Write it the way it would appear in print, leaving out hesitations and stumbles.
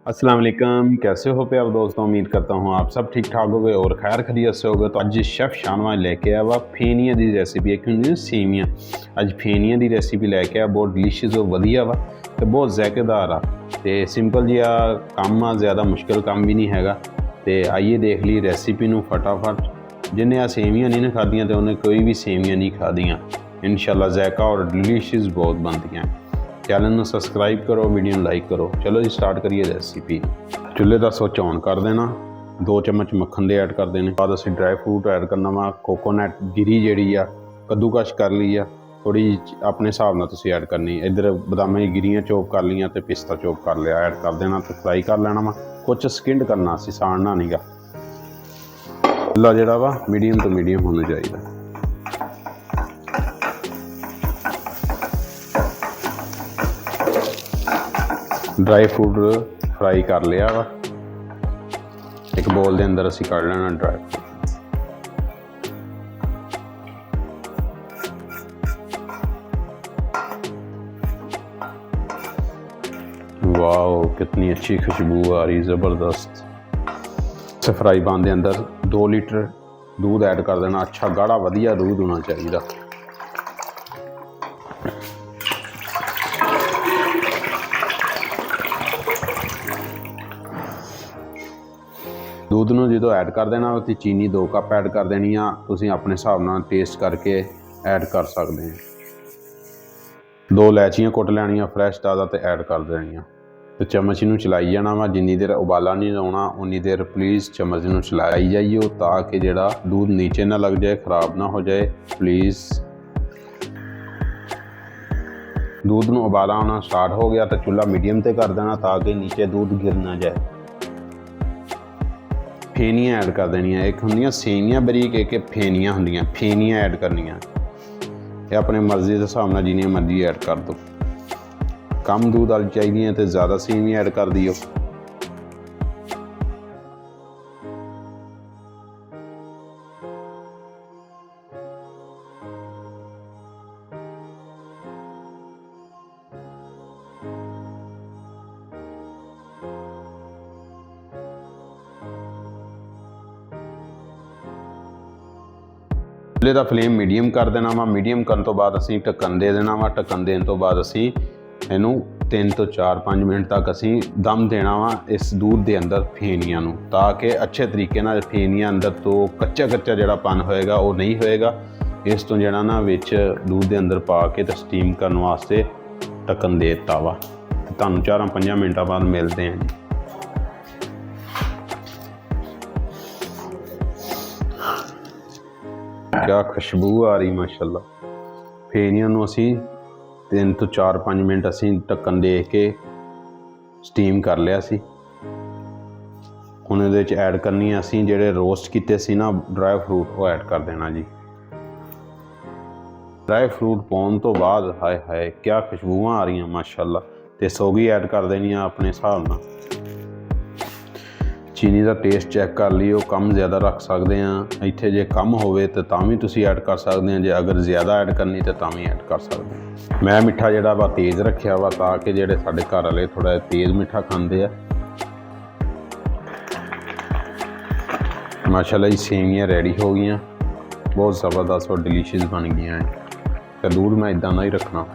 अस्सलाम वालेकुम, कैसे हो प्यारे दोस्तों। उम्मीद करता हूँ आप सब ठीक ठाक हो गए और खैर खैरियत से हो गए। तो अज शेफ शानवाज लेके आया वा फेनिया की रेसिपी, एक होंगी सेवियां। अज फेनिया की रेसिपी लैके आया, बहुत डिलीशियस और वधिया वा तो बहुत ज़ायकेदार आ ते सिंपल जिहा काम आ, ज़्यादा मुश्किल काम भी नहीं हैगा। तो आइए देख ली रेसिपी नूं फटाफट। जिन्हें आ सेवियां नहीं ना खादियां तो उन्हें कोई भी सेवियां नहीं खादियां। इंशाल्लाह जायका और डिलीशियस बहुत बनदियां। चैनल में सबसक्राइब करो, वीडियो लाइक करो। चलो जी स्टार्ट करिए रेसिपी। चुल्हे का स्विच ऑन कर देना, 2 चम्मच मक्खन दे ऐड कर देने। बाद असीं ड्राई फ्रूट ऐड करना वा, कोकोनट गिरी जिहड़ी आ कद्दूकश कर ली आ, थोड़ी अपने हिसाब नाल तुसीं ऐड करनी। इधर बदामां दी गिरियां चॉप कर लियां ते पिस्ता चॉप कर लिया, ऐड कर देना ते फ्राई कर लेना वा। कुछ सकिंड करना, असीं साड़ना नहीं गा। चुल्हा जिहड़ा वा मीडियम तो मीडियम होना चाहिए। ड्राई फ्रूट फ्राई कर लिया वा, एक बोल के अंदर असीं कढ़ लेना ड्राई फ्रूट। वाओ कितनी अच्छी खुशबू आ रही, ज़बरदस्त। फ्राई पैन के अंदर 2 लीटर दूध ऐड कर देना। अच्छा गाढ़ा वधिया दूध होना चाहिए। दूध में जो ऐड कर देना तो चीनी 2 कप ऐड कर देनी आ। तुसीं अपने हिसाब नाल टेस्ट करके ऐड कर सकते हैं। 2 इलायचियां कुट लैनियां फ्रैश ताज़ा तो ऐड कर देनियां। तो चम्मच नूं चलाई जाना वा, जिन्नी देर उबाला नहीं आउणा उन्नी देर प्लीज़ चम्मच नूं चलाई जाइए ताकि जिहड़ा दूध नीचे ना लग जाए, खराब ना हो जाए। प्लीज़ दूध नूं उबाला आना स्टार्ट हो गया तो चुल्हा मीडियम ते कर देना ताकि नीचे दूध गिर ना जाए। फेनियां ऐड कर देनियां, एक होंदियां सेवियां बरीक, एक फेनियां होंदियां। फेनियां ऐड करनियां, ये अपने मर्जी के हिसाब नाल जिन्नी मर्जी ऐड कर दो। कम दूध वाली चाहिए तो ज़्यादा सेवियां ऐड कर दियो। चुल्हे का फ्लेम मीडियम कर देना वा। मीडियम करन तो बाद असीं ढक्कन दे देना वा। ढक्कन देने तो बाद असीं इनू 3 तो 4-5 मिनट तक असीं दम देना वा इस दूध के अंदर फेनियां नूं, ताकि अच्छे तरीके नाल फेनियां अंदर तो कच्चा जिहड़ा पन होएगा वो नहीं होएगा। इस तो जिहड़ा ना विच दूध के अंदर पा के तो स्टीम करने वास्ते ढक्कन दे दित्ता वा। तुहानूं 4-5 मिनटां बाद मिलते हैं जी। क्या खुशबू आ रही माशाल्लाह। फेनियां नूं असीं 3 तो 4-5 मिनट असीं ढक्कन दे के स्टीम कर लिया सी। हुण इहदे च ऐड करनी असीं जिहड़े रोस्ट कीते सी ना ड्राई फ्रूट, वो ऐड कर देना जी। ड्राई फ्रूट पाउण तो बाद हाय हाय क्या खुशबूआं आ रही माशाल्लाह। ते सोगी ऐड कर देनी अपने हिसाब नाल। चीनी का टेस्ट चैक कर लियो, कम ज़्यादा रख सकते हैं। इत्थे जे कम होवे तो तां भी तुसीं ऐड कर सकते हैं, जे अगर ज़्यादा ऐड करनी तो तां भी ऐड कर सकते हैं। मैं मिठा जिहड़ा वा तेज़ रखिया वा ताकि जिहड़े साडे घर वाले थोड़ा तेज़ मिठा खांदे आ। माशाल्लाह जी सेवियां रेडी हो गई, बहुत ज़बरदस्त और डिलीशियस बन गई हैं। तो दूध मैं इदां दा ही रखना।